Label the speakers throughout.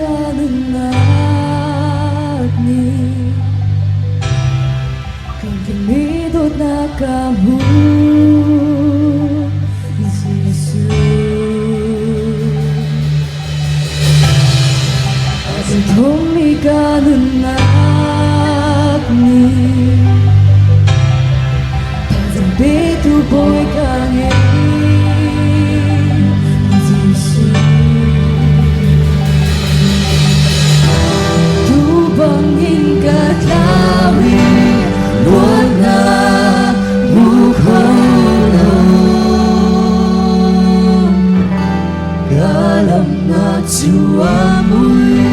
Speaker 1: 가는 나니 Kinido na kamu Yesus Asan tumiganan nakni Tanzang bitu boy kange Yesus Tubangin katlawi Luan na Galam na tuamoy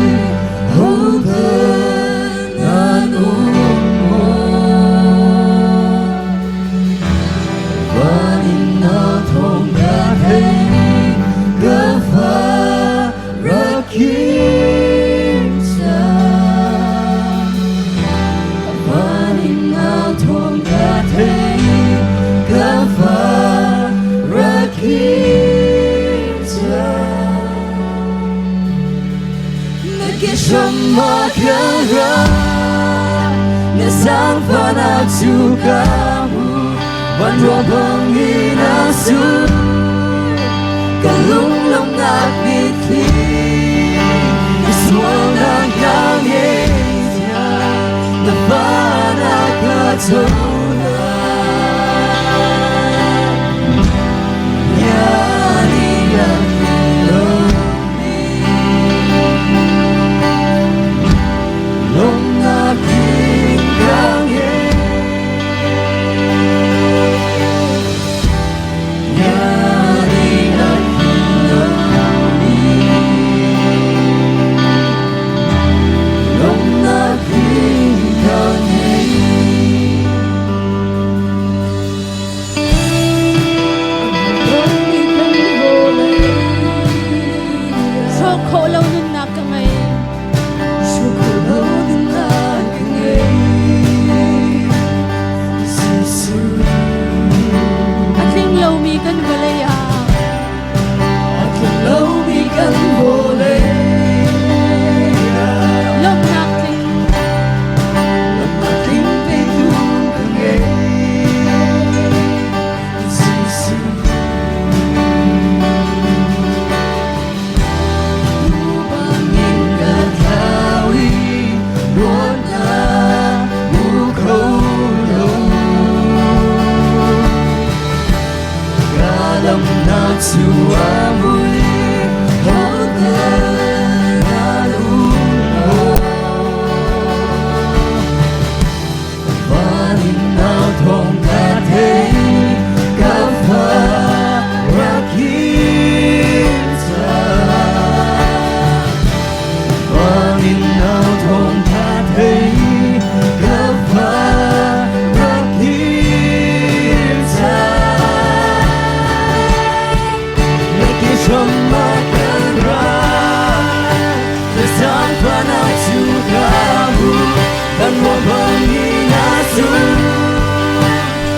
Speaker 1: Hogan mo Vanin na thong gating Gavarakim sa Vanin na thong gating Gavarakim sa Nagkisama kara Nasang panagsukamu Banwabang inasu Kalunglong nakbitli Iswang nagnangitya Napanagkatunan Yani ang ilomi Long aking kangin Tuamoy Hogan alumo Vanin na thong gating Gavarakim sa Vanin na thong gating Gavarakim sa Dan wabang inasu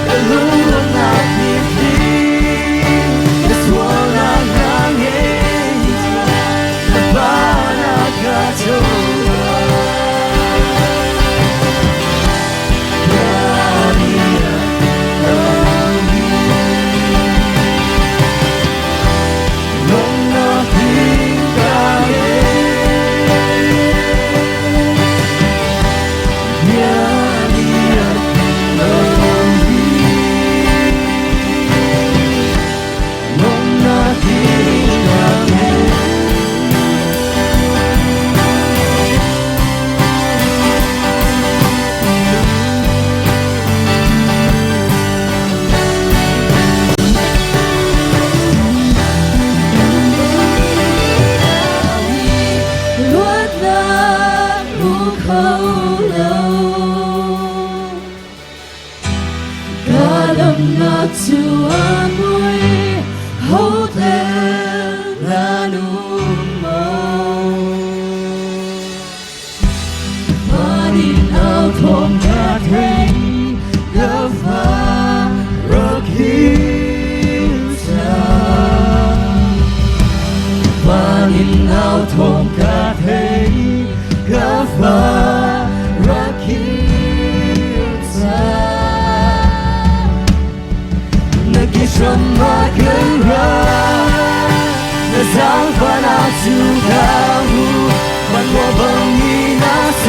Speaker 1: Kalungan nakipli Naswang nagnangin Napanagkatunan Yani ang ilomi Nung 给什么更热？那脏话那出口，换我帮你那诉。